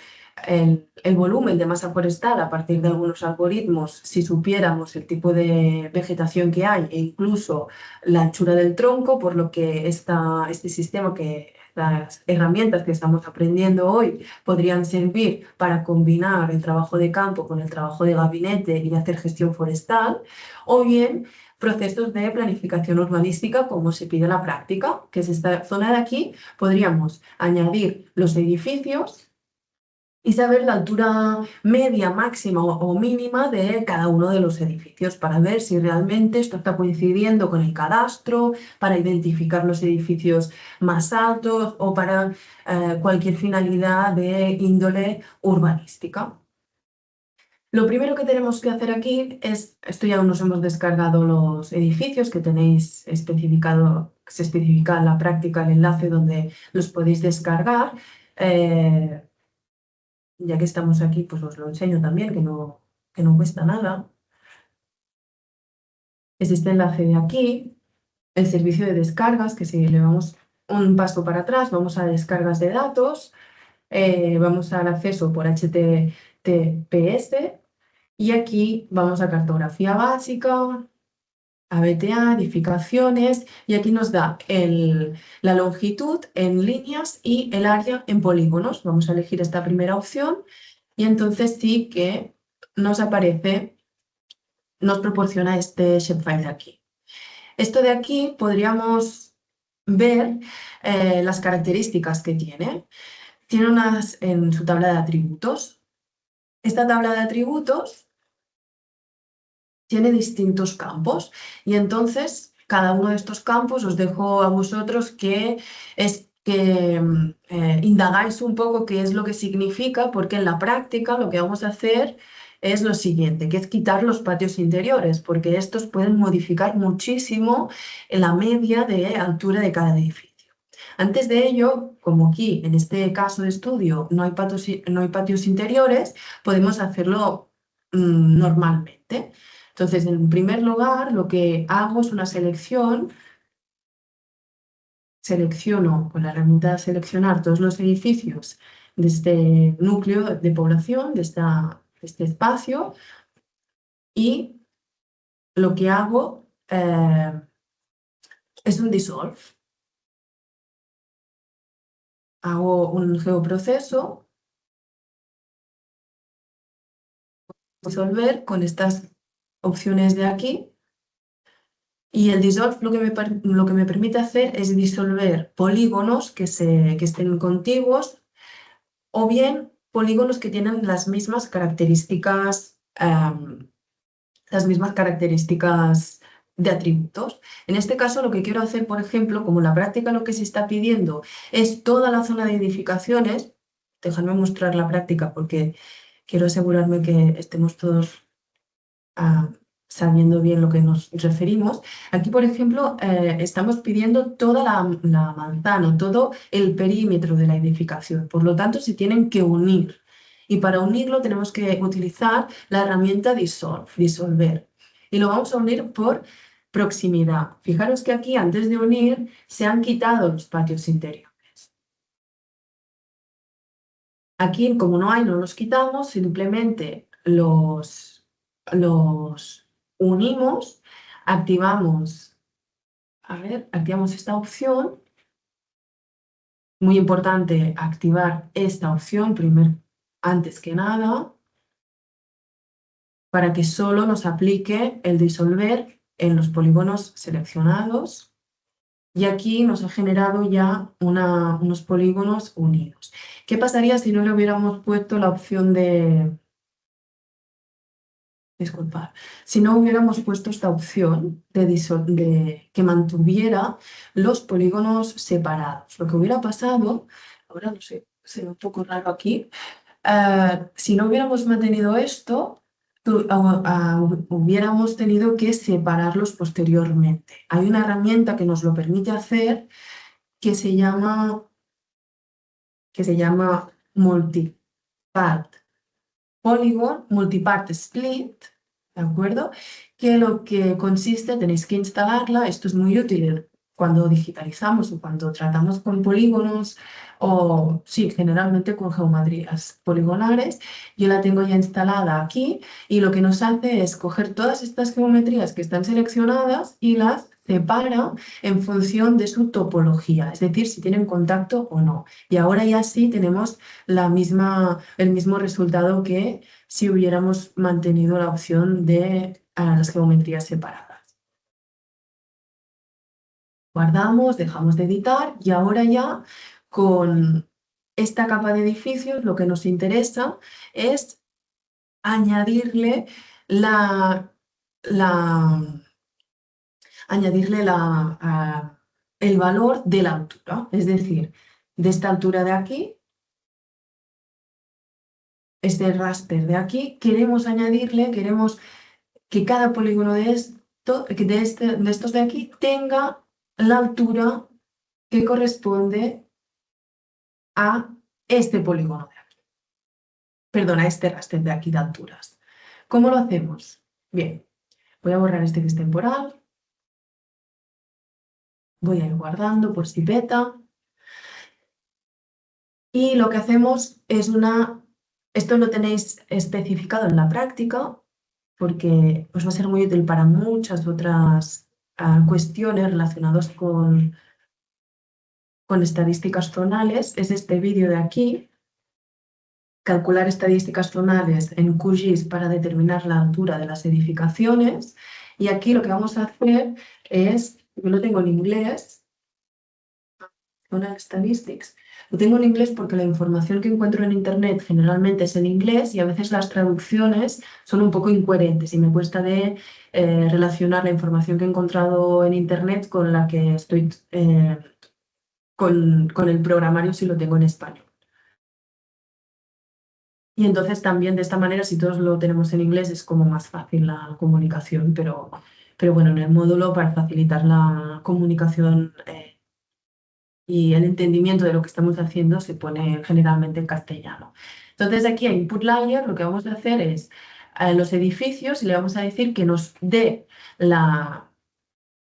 el volumen de masa forestal a partir de algunos algoritmos si supiéramos el tipo de vegetación que hay e incluso la anchura del tronco, por lo que este sistema las herramientas que estamos aprendiendo hoy podrían servir para combinar el trabajo de campo con el trabajo de gabinete y hacer gestión forestal, o bien procesos de planificación urbanística como se pide en la práctica, que es esta zona de aquí. Podríamos añadir los edificios y saber la altura media, máxima o mínima de cada uno de los edificios para ver si realmente esto está coincidiendo con el cadastro, para identificar los edificios más altos o para cualquier finalidad de índole urbanística. Lo primero que tenemos que hacer aquí es, esto ya nos hemos descargado los edificios que tenéis especificado, que se especifica en la práctica el enlace donde los podéis descargar. Ya que estamos aquí, pues os lo enseño también, que no cuesta nada. Es este enlace de aquí, el servicio de descargas, que si le damos un paso para atrás, vamos a descargas de datos, vamos al acceso por HTTPS y aquí vamos a cartografía básica, ABTA, edificaciones, y aquí nos da la longitud en líneas y el área en polígonos. Vamos a elegir esta primera opción y entonces sí que nos aparece, nos proporciona este shapefile de aquí. Esto de aquí podríamos ver las características que tiene. Tiene unas en su tabla de atributos. Esta tabla de atributos tiene distintos campos y entonces cada uno de estos campos os dejo a vosotros que indagáis un poco qué es lo que significa, porque en la práctica lo que vamos a hacer es lo siguiente, que es quitar los patios interiores, porque estos pueden modificar muchísimo la media de altura de cada edificio. Antes de ello, como aquí en este caso de estudio no hay patios interiores, podemos hacerlo normalmente. Entonces, en primer lugar, lo que hago es una selección. Selecciono con la herramienta de seleccionar todos los edificios de este núcleo de población, de este espacio, y lo que hago es un dissolve. Hago un geoproceso, disolver con estas opciones de aquí. Y el dissolve lo que me permite hacer es disolver polígonos que estén contiguos o bien polígonos que tienen las mismas características de atributos. En este caso, lo que quiero hacer, por ejemplo, como en la práctica lo que se está pidiendo es toda la zona de edificaciones, dejadme mostrar la práctica porque quiero asegurarme que estemos todos sabiendo bien lo que nos referimos. Aquí, por ejemplo, estamos pidiendo toda la manzana, todo el perímetro de la edificación. Por lo tanto, se tienen que unir. Y para unirlo tenemos que utilizar la herramienta disolver. Y lo vamos a unir por proximidad. Fijaros que aquí, antes de unir, se han quitado los patios interiores. Aquí, como no hay, no los quitamos, simplemente los unimos, activamos esta opción. Muy importante activar esta opción antes que nada, para que solo nos aplique el disolver en los polígonos seleccionados. Y aquí nos ha generado ya unos polígonos unidos. ¿Qué pasaría si no le hubiéramos puesto la opción de... Disculpad, si no hubiéramos puesto esta opción que mantuviera los polígonos separados? Lo que hubiera pasado, ahora no sé, se ve un poco raro aquí, si no hubiéramos mantenido esto, hubiéramos tenido que separarlos posteriormente. Hay una herramienta que nos lo permite hacer que se llama Multipart Polygon, Multipart Split. ¿de acuerdo? Que lo que consiste, tenéis que instalarla, esto es muy útil cuando digitalizamos o cuando tratamos con polígonos o, sí, generalmente con geometrías poligonales. Yo la tengo ya instalada aquí y lo que nos hace es coger todas estas geometrías que están seleccionadas y las separa en función de su topología, es decir, si tienen contacto o no. Y ahora ya sí tenemos el mismo resultado que si hubiéramos mantenido la opción de las geometrías separadas. Guardamos, dejamos de editar y ahora ya con esta capa de edificios lo que nos interesa es añadirle la, la- el valor de la altura, es decir, de esta altura de aquí, este raster de aquí, queremos que cada polígono de estos de aquí tenga la altura que corresponde a este polígono de aquí. Perdón, a este raster de aquí de alturas. ¿Cómo lo hacemos? Bien, voy a borrar este que es temporal. Voy a ir guardando por si peta. Y lo que hacemos es esto lo tenéis especificado en la práctica, porque os va a ser muy útil para muchas otras cuestiones relacionadas con estadísticas zonales. Es este vídeo de aquí, calcular estadísticas zonales en QGIS para determinar la altura de las edificaciones. Y aquí lo que vamos a hacer es, yo lo tengo en inglés, Zonal Statistics. Lo tengo en inglés porque la información que encuentro en Internet generalmente es en inglés y a veces las traducciones son un poco incoherentes y me cuesta relacionar la información que he encontrado en Internet con la que estoy con el programario si lo tengo en español. Y entonces también de esta manera, si todos lo tenemos en inglés, es como más fácil la comunicación, pero bueno, en el módulo para facilitar la comunicación y el entendimiento de lo que estamos haciendo se pone generalmente en castellano. Entonces aquí a Input Layer lo que vamos a hacer es a los edificios y le vamos a decir que nos dé la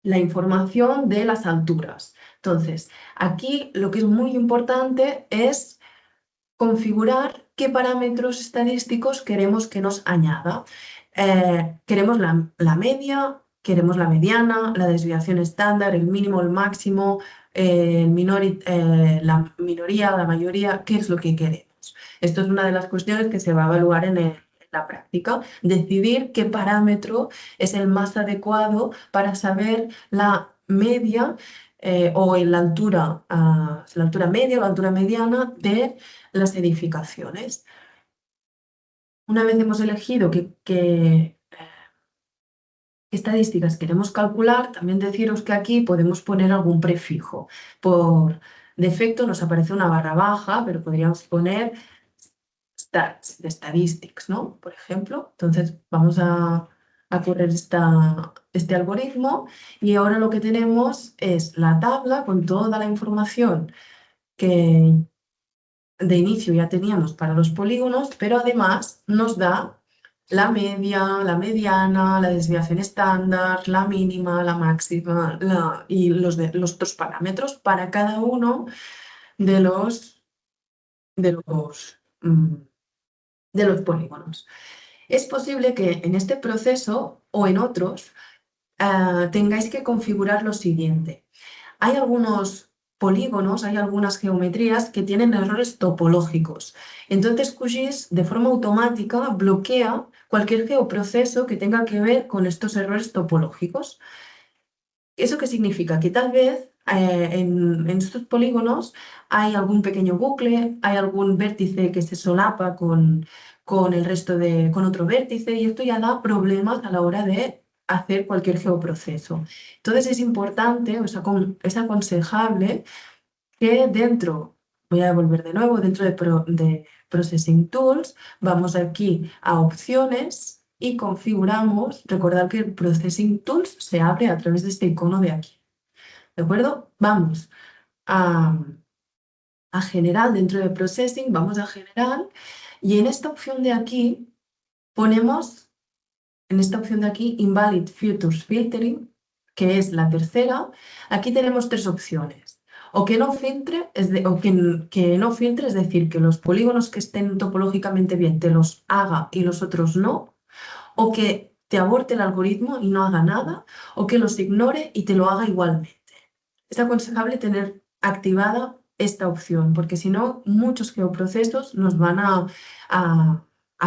información de las alturas. Entonces, aquí lo que es muy importante es configurar qué parámetros estadísticos queremos que nos añada. Queremos la media, queremos la mediana, la desviación estándar, el mínimo, el máximo, la minoría, la mayoría, qué es lo que queremos. Esto es una de las cuestiones que se va a evaluar en la práctica, decidir qué parámetro es el más adecuado para saber la media o en la altura media o la altura mediana de las edificaciones. Una vez hemos elegido qué estadísticas queremos calcular, también deciros que aquí podemos poner algún prefijo. Por defecto nos aparece una barra baja, pero podríamos poner stats de statistics, ¿no? Por ejemplo. Entonces vamos a correr este algoritmo y ahora lo que tenemos es la tabla con toda la información que de inicio ya teníamos para los polígonos, pero además nos da la media, la mediana, la desviación estándar, la mínima, la máxima y los otros parámetros para cada uno de de los, mm, de los polígonos. Es posible que en este proceso o en otros tengáis que configurar lo siguiente. Hay algunos polígonos, hay algunas geometrías que tienen errores topológicos. Entonces QGIS de forma automática bloquea cualquier geoproceso que tenga que ver con estos errores topológicos. ¿Eso qué significa? Que tal vez en estos polígonos hay algún pequeño bucle, hay algún vértice que se solapa con el resto con otro vértice y esto ya da problemas a la hora de hacer cualquier geoproceso. Entonces es importante, es aconsejable que voy a volver de nuevo, dentro de Processing Tools, vamos aquí a opciones y configuramos, recordad que el Processing Tools se abre a través de este icono de aquí, ¿de acuerdo? Vamos a general, dentro de Processing, vamos a general y en esta opción de aquí ponemos en esta opción de aquí, Invalid Futures Filtering, que es la tercera, aquí tenemos tres opciones. O que no filtre, que no filtre, es decir, que los polígonos que estén topológicamente bien te los haga y los otros no, o que te aborte el algoritmo y no haga nada, o que los ignore y te lo haga igualmente. Es aconsejable tener activada esta opción, porque si no, muchos geoprocesos nos van a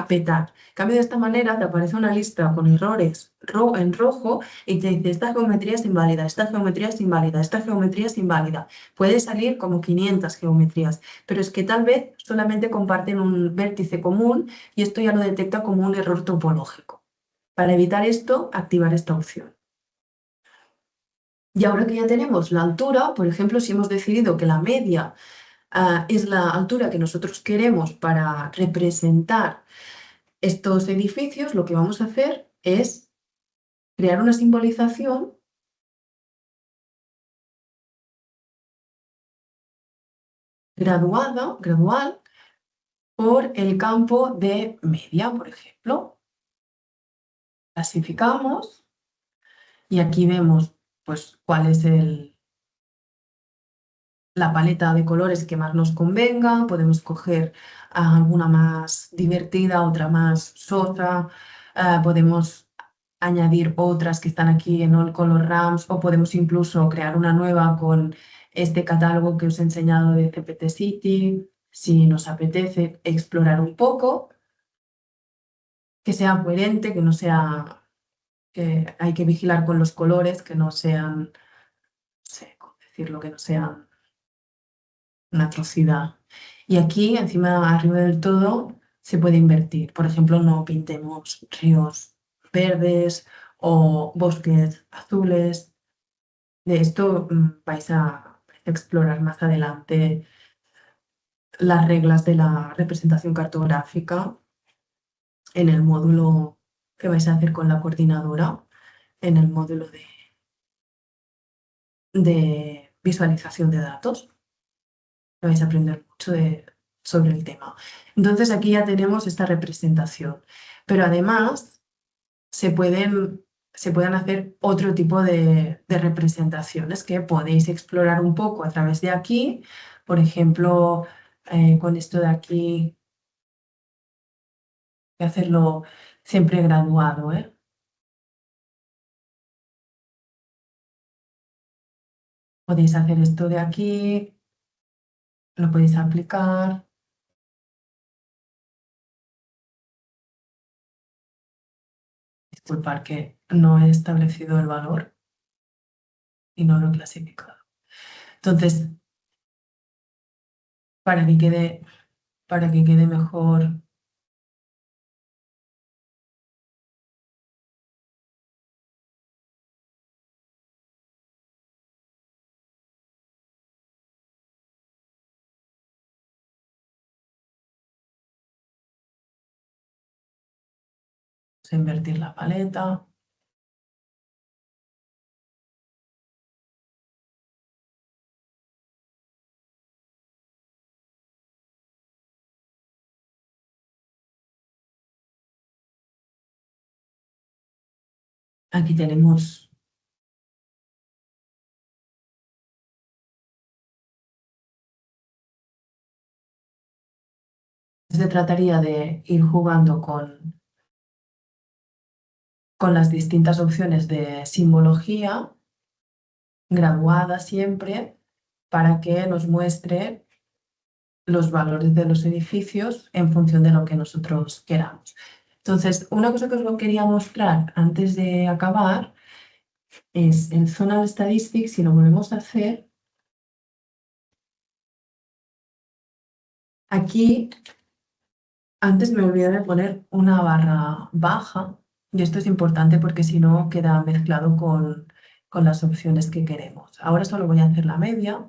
petar. En cambio, de esta manera te aparece una lista con errores en rojo y te dice, esta geometría es inválida, esta geometría es inválida, esta geometría es inválida. Puede salir como 500 geometrías, pero es que tal vez solamente comparten un vértice común y esto ya lo detecta como un error topológico. Para evitar esto, activar esta opción. Y ahora que ya tenemos la altura, por ejemplo, si hemos decidido que la media es la altura que nosotros queremos para representar estos edificios, lo que vamos a hacer es crear una simbolización gradual, por el campo de media, por ejemplo. Clasificamos y aquí vemos pues, cuál es la paleta de colores que más nos convenga. Podemos coger alguna más divertida, otra más sosa. Podemos añadir otras que están aquí en All Color Ramps o podemos incluso crear una nueva con este catálogo que os he enseñado de CPT City, si nos apetece explorar un poco, que sea coherente, que no sea, que hay que vigilar con los colores, que no sean, no sé cómo decirlo, que no sean una atrocidad. Y aquí, encima, arriba del todo, se puede invertir. Por ejemplo, no pintemos ríos verdes o bosques azules. De esto vais a explorar más adelante las reglas de la representación cartográfica en el módulo que vais a hacer con la coordinadora, en el módulo de visualización de datos. Vais a aprender mucho sobre el tema. Entonces aquí ya tenemos esta representación, pero además se pueden hacer otro tipo de representaciones que podéis explorar un poco a través de aquí. Por ejemplo, con esto de aquí, de hacerlo siempre graduado, ¿eh? Podéis hacer esto de aquí, lo podéis aplicar. Disculpar que no he establecido el valor y no lo he clasificado. Entonces, para que quede, para que quede mejor, vamos a invertir la paleta. Aquí tenemos se trataría de ir jugando con las distintas opciones de simbología, graduada siempre, para que nos muestre los valores de los edificios en función de lo que nosotros queramos. Entonces, una cosa que os lo quería mostrar antes de acabar es en Zonal Statistics, si lo volvemos a hacer, aquí antes me olvidé de poner una barra baja y esto es importante porque si no queda mezclado con las opciones que queremos. Ahora solo voy a hacer la media.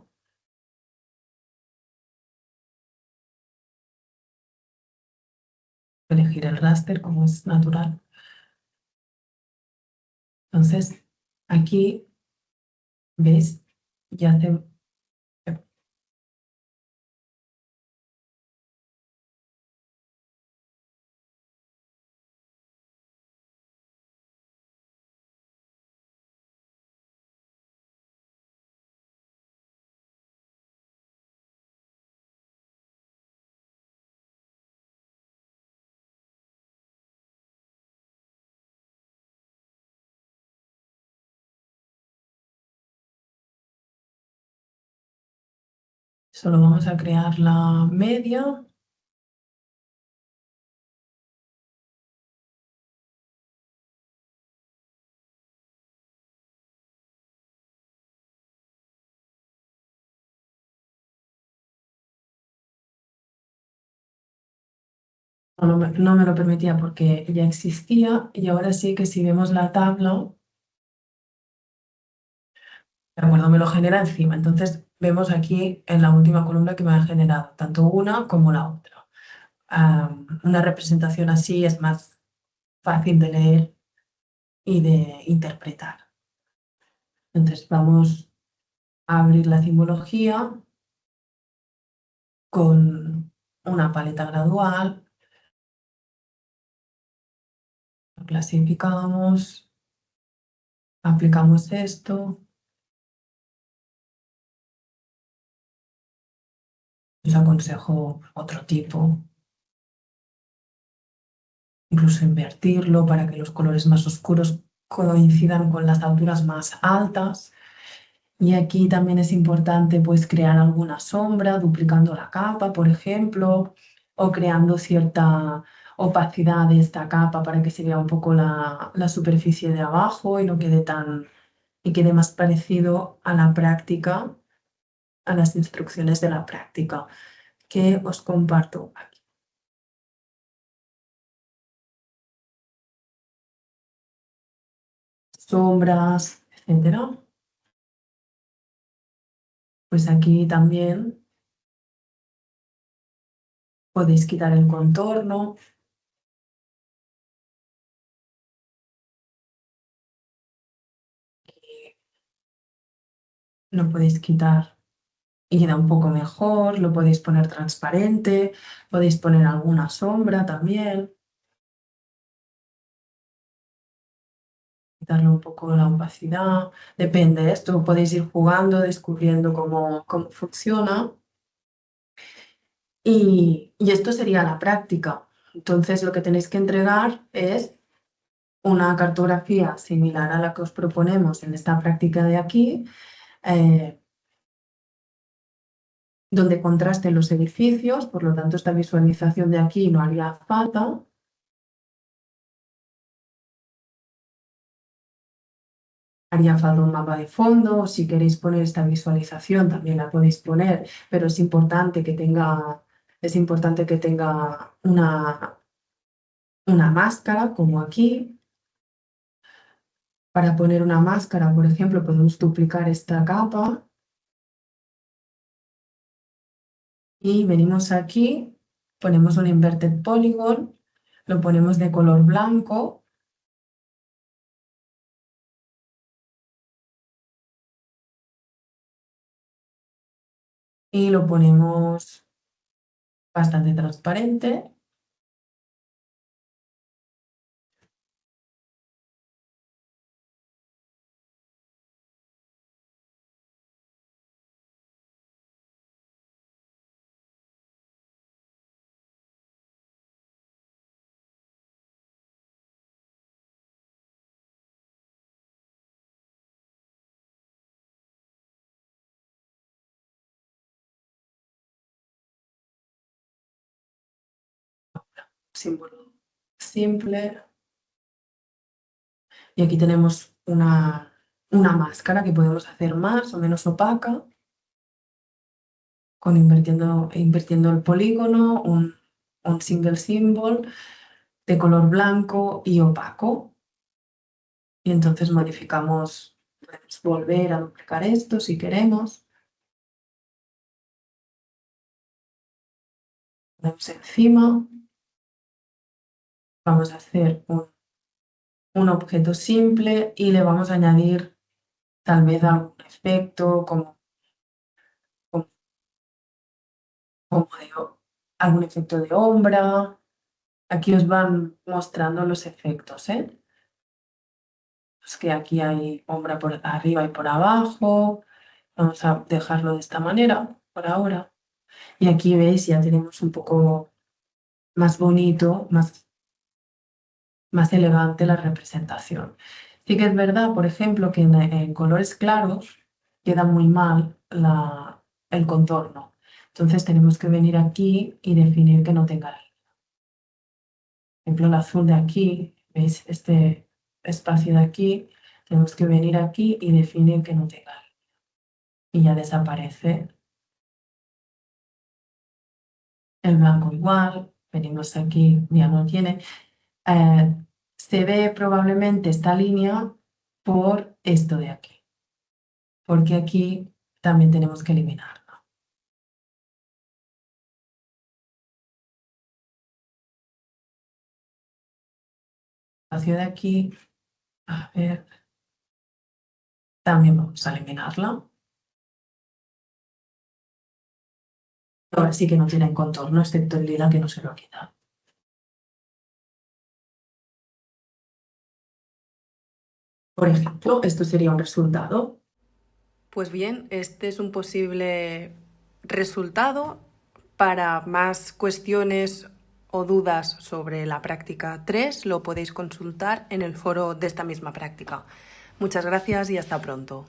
Elegir el raster como es natural. Entonces, aquí, ¿veis? Ya hace Solo vamos a crear la media. No me lo permitía porque ya existía y ahora sí que si vemos la tabla, de acuerdo, me lo genera encima. Entonces vemos aquí en la última columna que me ha generado tanto una como la otra. Una representación así es más fácil de leer y de interpretar. Entonces vamos a abrir la simbología con una paleta gradual, clasificamos, aplicamos esto, os aconsejo otro tipo, incluso invertirlo para que los colores más oscuros coincidan con las alturas más altas. Y aquí también es importante pues crear alguna sombra duplicando la capa, por ejemplo, o creando cierta opacidad de esta capa para que se vea un poco la superficie de abajo y no quede tan y quede más parecido a la práctica, a las instrucciones de la práctica que os comparto aquí. Sombras, etcétera. Pues aquí también podéis quitar el contorno. Lo podéis quitar y queda un poco mejor, lo podéis poner transparente, podéis poner alguna sombra también, quitarle un poco la opacidad, depende, esto podéis ir jugando, descubriendo cómo funciona y esto sería la práctica. Entonces lo que tenéis que entregar es una cartografía similar a la que os proponemos en esta práctica de aquí, eh, donde contrasten los edificios, por lo tanto esta visualización de aquí no haría falta. Haría falta un mapa de fondo, si queréis poner esta visualización también la podéis poner, pero es importante que tenga una máscara como aquí. Para poner una máscara, por ejemplo, podemos duplicar esta capa y venimos aquí, ponemos un inverted polygon, lo ponemos de color blanco y lo ponemos bastante transparente. Símbolo simple. Y aquí tenemos una máscara que podemos hacer más o menos opaca, invirtiendo el polígono, un single symbol de color blanco y opaco. Y entonces modificamos, podemos volver a duplicar esto si queremos. Ponemos encima. Vamos a hacer un objeto simple y le vamos a añadir tal vez algún efecto como, como algún efecto de sombra. Aquí os van mostrando los efectos, ¿eh? Es que aquí hay sombra por arriba y por abajo. Vamos a dejarlo de esta manera por ahora. Y aquí veis, ya tenemos un poco más bonito, más elegante la representación. Sí que es verdad, por ejemplo, que en colores claros queda muy mal el contorno. Entonces tenemos que venir aquí y definir que no tenga línea. Por ejemplo, el azul de aquí, ¿veis? Este espacio de aquí, tenemos que venir aquí y definir que no tenga línea. Y ya desaparece. El blanco igual, venimos aquí, ya no tiene. Se ve probablemente esta línea por esto de aquí, porque aquí también tenemos que eliminarla. El espacio de aquí, a ver, también vamos a eliminarla. Ahora sí que no tiene contorno, excepto el lila que no se lo ha quitado. Por ejemplo, esto sería un resultado. Pues bien, este es un posible resultado. Para más cuestiones o dudas sobre la práctica 3 lo podéis consultar en el foro de esta misma práctica. Muchas gracias y hasta pronto.